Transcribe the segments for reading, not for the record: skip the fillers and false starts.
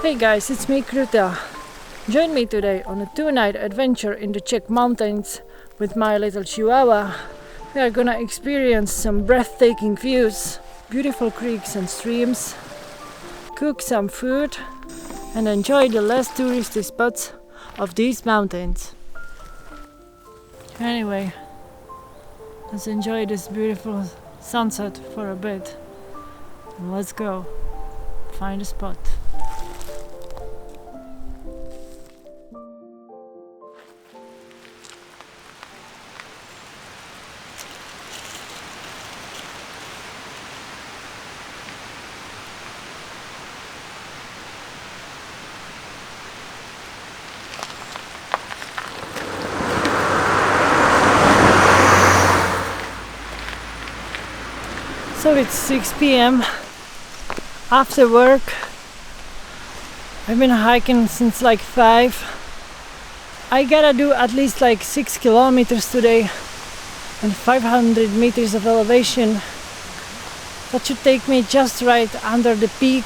Hey guys, it's me Kruta. Join me today on a 2-night adventure in the Czech mountains with my little Chihuahua. We are gonna experience some breathtaking views, beautiful creeks and streams, cook some food and enjoy the less touristy spots of these mountains. Anyway, let's enjoy this beautiful sunset for a bit and let's go find a spot. So it's 6 p.m. after work. I've been hiking since like 5. I gotta do at least like 6 kilometers today and 500 meters of elevation. That should take me just right under the peak.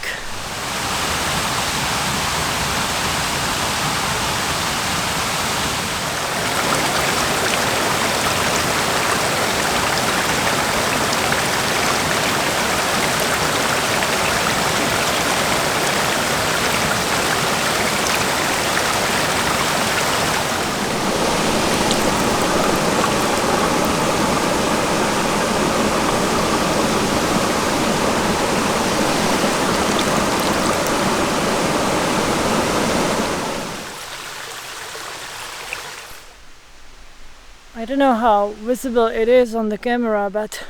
I don't know how visible it is on the camera, but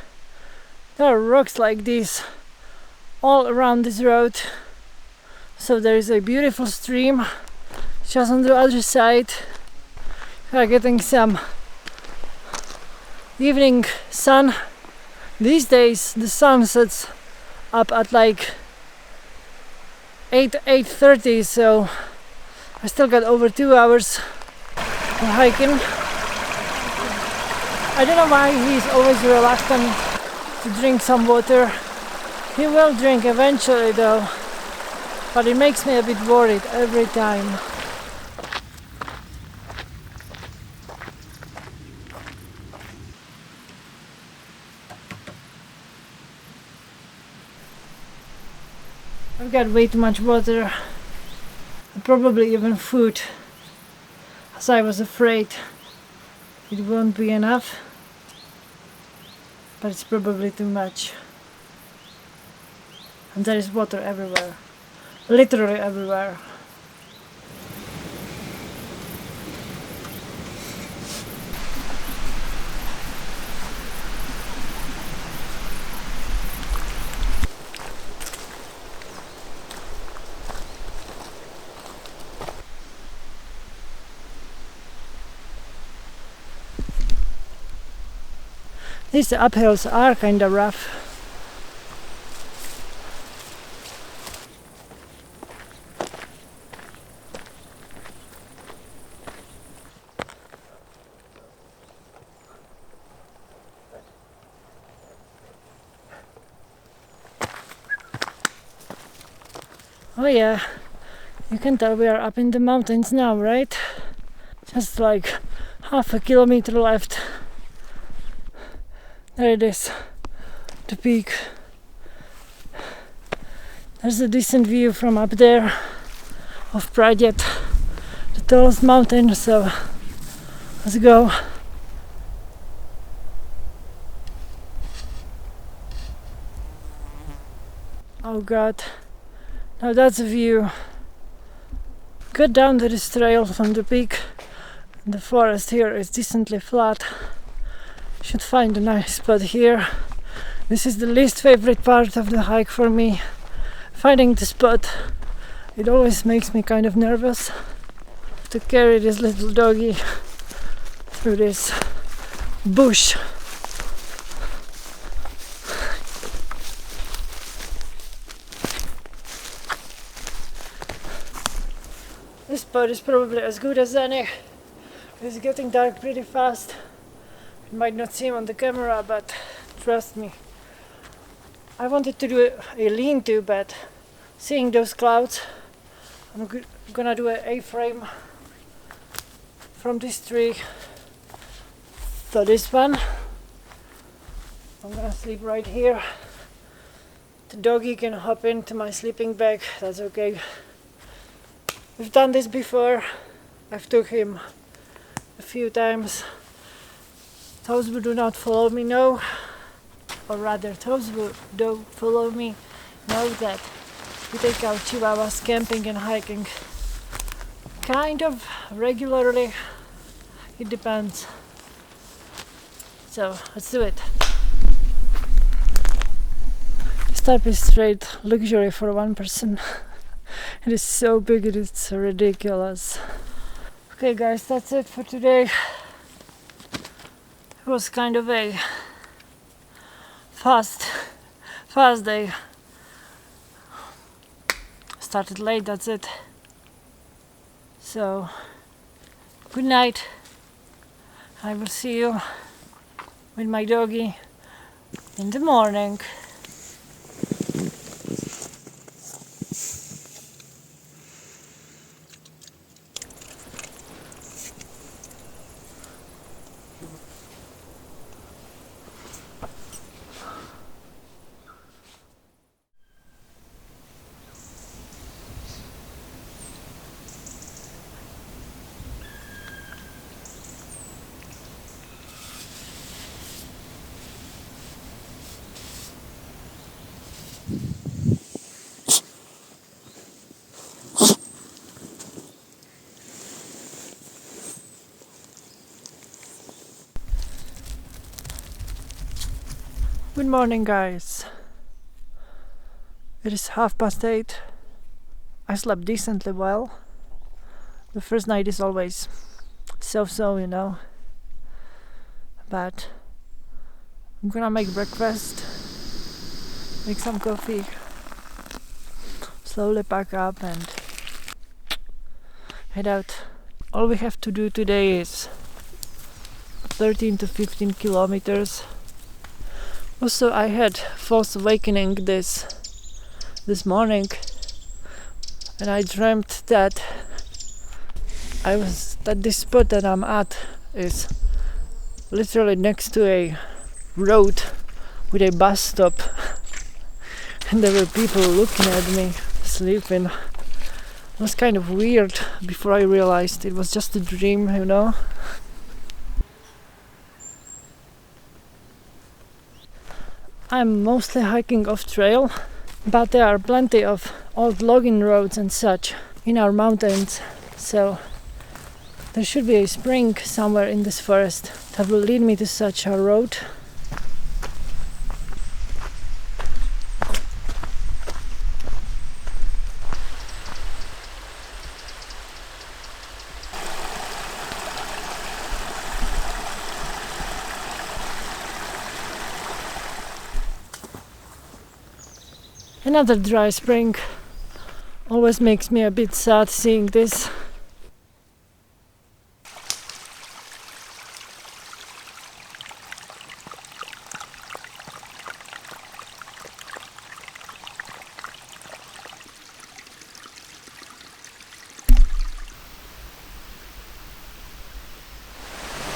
there are rocks like this all around this road. So there is a beautiful stream just on the other side. We are getting some evening sun. These days the sun sets up at like 8:30, so I still got over 2 hours of hiking. I don't know why he's always reluctant to drink some water. He will drink eventually though, but it makes me a bit worried every time. I've got way too much water, and probably even food, as I was afraid it won't be enough, but it's probably too much. And there is water everywhere, literally everywhere. These uphills are kinda rough. Oh yeah, you can tell we are up in the mountains now, right? Just like half a kilometer left. There it is, the peak. There's a decent view from up there of Praděd, the tallest mountain, so let's go. Oh god, now that's a view. Got down to this trail from the peak. The forest here is decently flat. Should find a nice spot here. This is the least favorite part of the hike for me. Finding the spot, it always makes me kind of nervous to carry this little doggy through this bush. This spot is probably as good as any. It's getting dark pretty fast. It might not seem on the camera, but trust me. I wanted to do a lean-to, but seeing those clouds, I'm gonna do an A-frame from this tree to this one. I'm gonna sleep right here. The doggy can hop into my sleeping bag, that's okay. We've done this before. I've took him a few times. Those who do not follow me know, or rather those who do follow me know that we take our Chihuahuas camping and hiking kind of regularly. It depends. So let's do it. This type is straight luxury for one person. It is so big, it is ridiculous. Okay guys, that's it for today. It was kind of a fast day. Started late, that's it. So, good night. I will see you with my doggy in the morning. Good morning guys. It is 8:30. I slept decently well. The first night is always so, you know. But I'm gonna make breakfast, make some coffee, slowly pack up and head out. All we have to do today is 13 to 15 kilometers. Also, I had false awakening this morning, and I dreamt that this spot that I'm at is literally next to a road with a bus stop, and there were people looking at me sleeping. It was kind of weird before I realized it was just a dream, you know. I'm mostly hiking off trail, but there are plenty of old logging roads and such in our mountains, so there should be a spring somewhere in this forest that will lead me to such a road. Another dry spring. Always makes me a bit sad seeing this.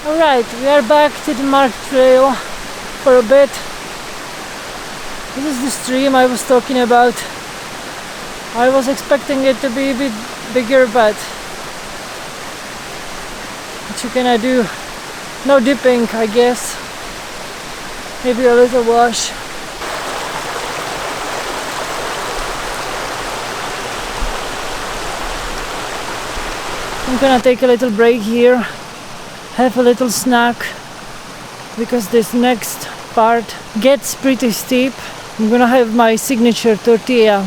Alright, we are back to the marked trail for a bit. This is the stream I was talking about. I was expecting it to be a bit bigger, but what you gonna do? No dipping, I guess. Maybe a little wash. I'm gonna take a little break here, have a little snack, because this next part gets pretty steep. I'm gonna have my signature tortilla.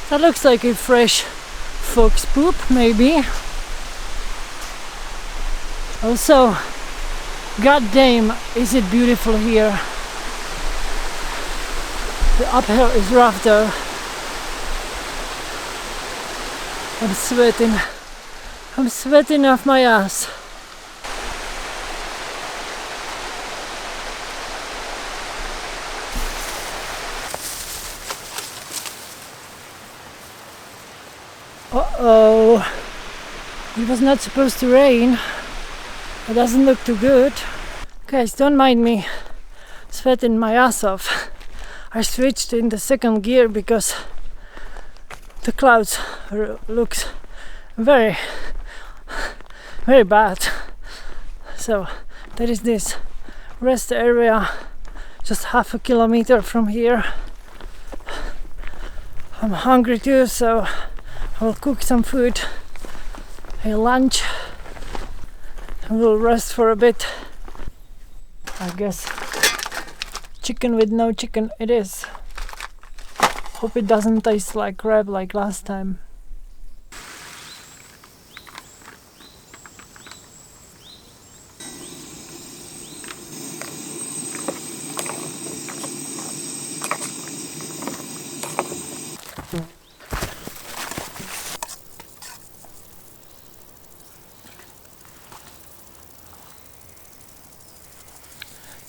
That looks like a fresh fox poop, maybe. Also, goddamn, is it beautiful here. The uphill is rough though. I'm sweating. I'm sweating off my ass. Uh-oh. It was not supposed to rain. It doesn't look too good. Guys, don't mind me sweating my ass off. I switched in the second gear because the clouds looks very bad. So there is this rest area just half a kilometer from here. I'm hungry too, so I'll cook some food, a lunch, and we'll rest for a bit. I guess chicken with no chicken it is. Hope it doesn't taste like crab like last time.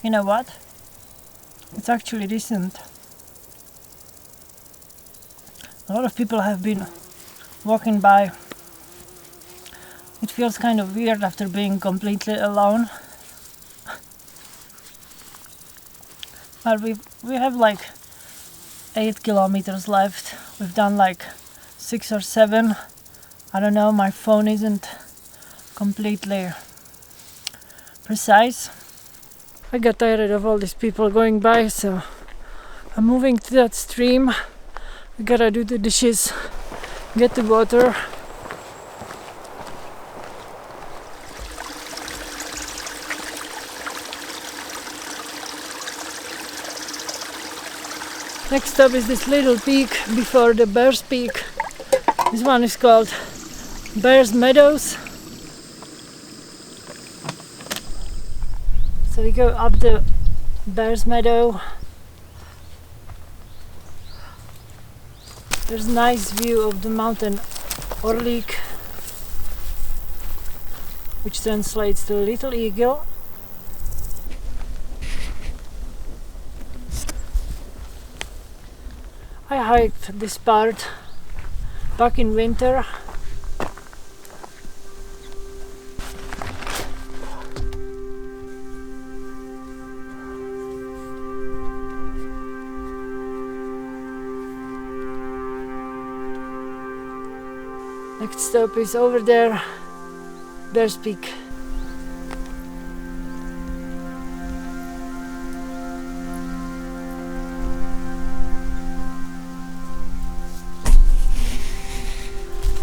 You know what? It's actually decent. A lot of people have been walking by. It feels kind of weird after being completely alone. But we have like 8 kilometers left. We've done like 6 or 7. I don't know, my phone isn't completely precise. I got tired of all these people going by, so I'm moving to that stream. I gotta do the dishes, get the water. Next stop is this little peak before the Bear's Peak. This one is called Bear's Meadows. So we go up the Bear's Meadow. There's a nice view of the mountain Orlik, which translates to Little Eagle. I hiked this part back in winter. Next stop is over there, Bear's Peak.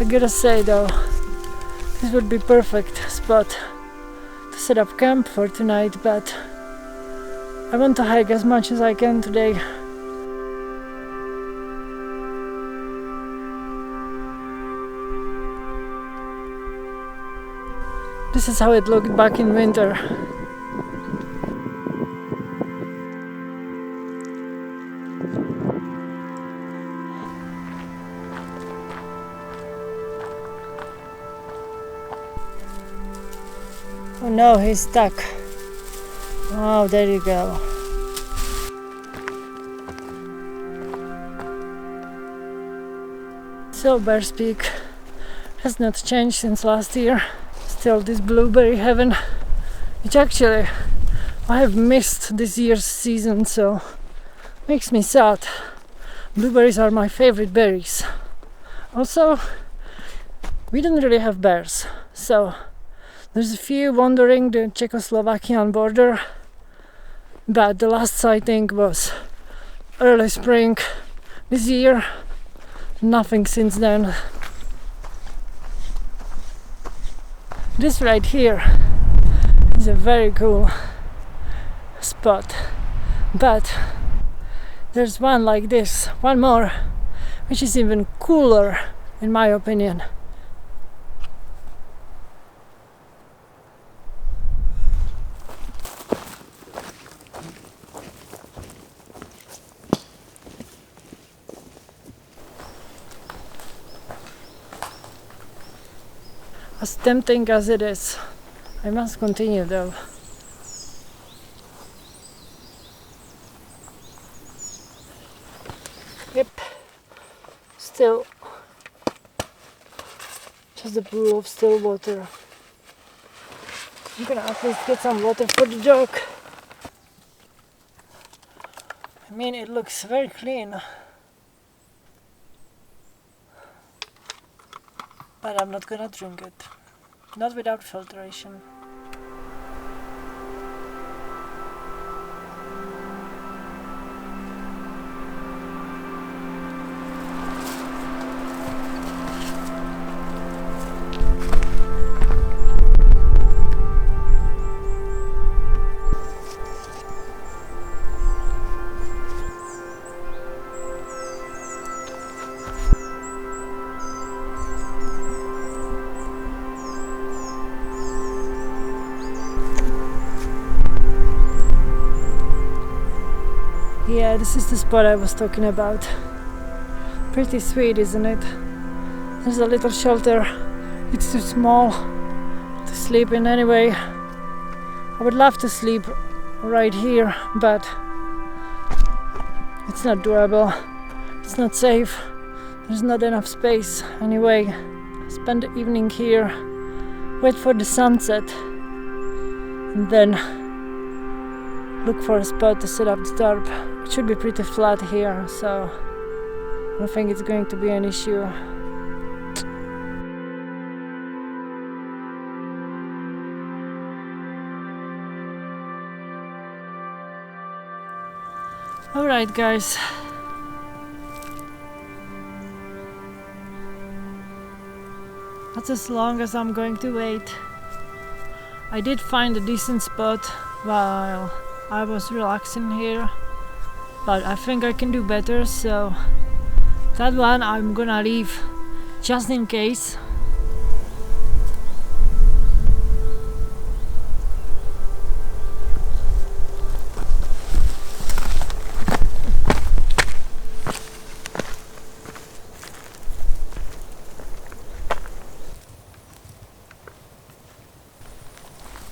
I gotta say though, this would be perfect spot to set up camp for tonight, but I want to hike as much as I can today. This is how it looked back in winter. Oh no, he's stuck. Oh, there you go. So Bear's Peak has not changed since last year. Still this blueberry heaven, which actually I have missed this year's season, so makes me sad. Blueberries are my favorite berries. Also, we don't really have bears, so there's a few wandering the Czechoslovakian border, but the last sighting was early spring this year. Nothing since then. This right here is a very cool spot, but there's one like this, one more, which is even cooler in my opinion. As tempting as it is, I must continue though. Yep, still just a pool of still water. I'm gonna at least get some water for the dog. I mean, it looks very clean, but I'm not gonna drink it. Not without filtration. Yeah, this is the spot I was talking about. Pretty sweet, isn't it? There's a little shelter. It's too small to sleep in anyway. I would love to sleep right here, but it's not doable. It's not safe. There's not enough space. Anyway, spend the evening here, wait for the sunset, and then look for a spot to set up the tarp. It should be pretty flat here, so I don't think it's going to be an issue. Alright guys, that's as long as I'm going to wait. I did find a decent spot while I was relaxing here, but I think I can do better, so that one I'm gonna leave just in case.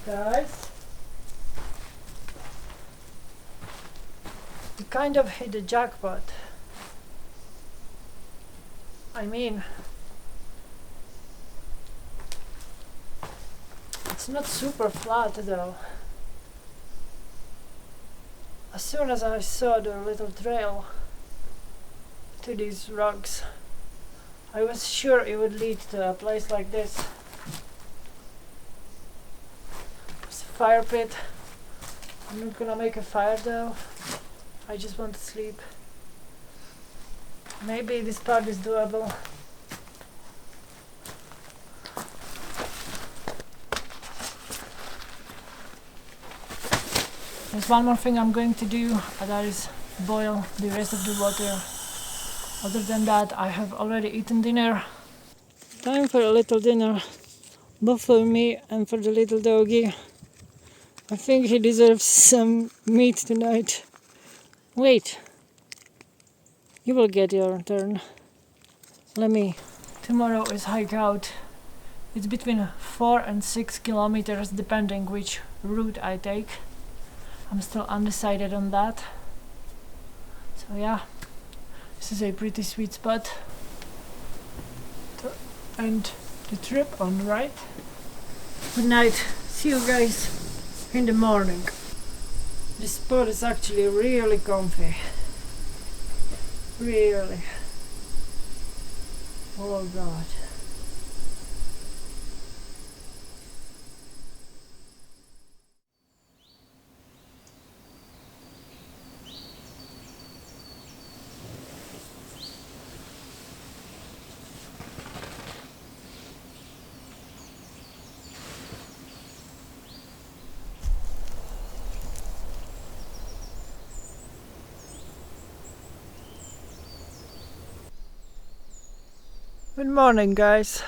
Guys, we kind of hit the jackpot. I mean, it's not super flat though. As soon as I saw the little trail to these rocks, I was sure it would lead to a place like this. It's a fire pit. I'm not gonna make a fire though. I just want to sleep. Maybe this part is doable. There's one more thing I'm going to do, and that is boil the rest of the water. Other than that, I have already eaten dinner. Time for a little dinner, both for me and for the little doggy. I think he deserves some meat tonight. Wait, you will get your turn. Tomorrow is hike out. It's between 4 and 6 kilometers depending which route I take. I'm still undecided on that. So yeah, this is a pretty sweet spot to end the trip on, right? Good night. See you guys in the morning. This spot is actually really comfy. Really. Oh god. Good morning, guys.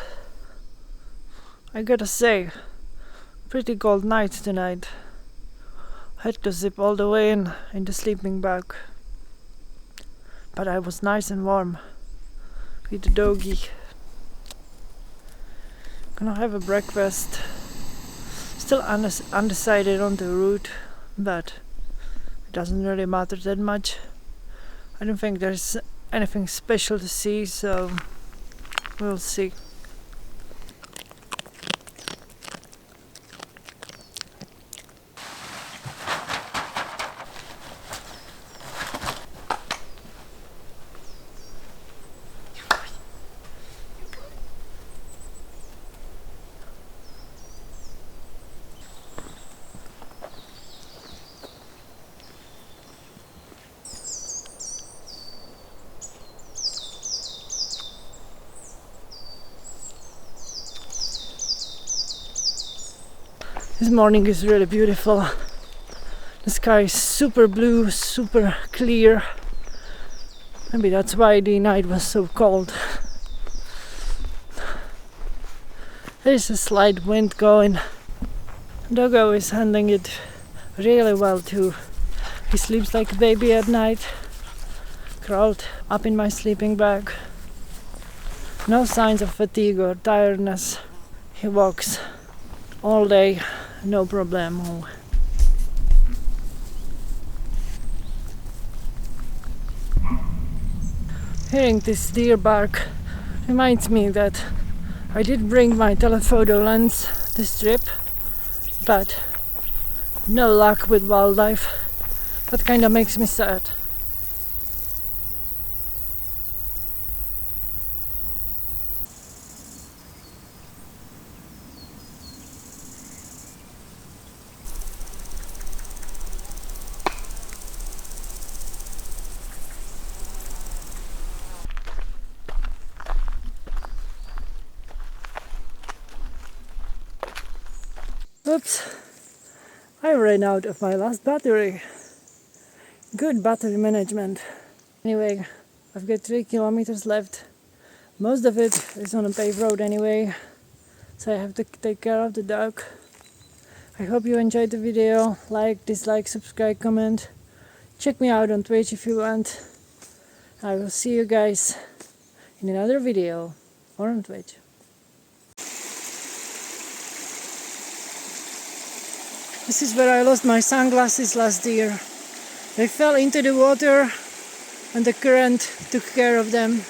I gotta say, pretty cold night tonight. Had to zip all the way in the sleeping bag. But I was nice and warm with the doggy. Gonna have a breakfast. Still undecided on the route, but it doesn't really matter that much. I don't think there's anything special to see, so we'll see. This morning is really beautiful. The sky is super blue, super clear. Maybe that's why the night was so cold. There's a slight wind going. Doggo is handling it really well too. He sleeps like a baby at night, crawled up in my sleeping bag. No signs of fatigue or tiredness. He walks all day, no problemo. Hearing this deer bark reminds me that I did bring my telephoto lens this trip, but no luck with wildlife. That kinda makes me sad. Oops, I ran out of my last battery. Good battery management. Anyway, I've got 3 kilometers left. Most of it is on a paved road anyway, so I have to take care of the dog. I hope you enjoyed the video. Like, dislike, subscribe, comment. Check me out on Twitch if you want. I will see you guys in another video or on Twitch. This is where I lost my sunglasses last year. They fell into the water and the current took care of them.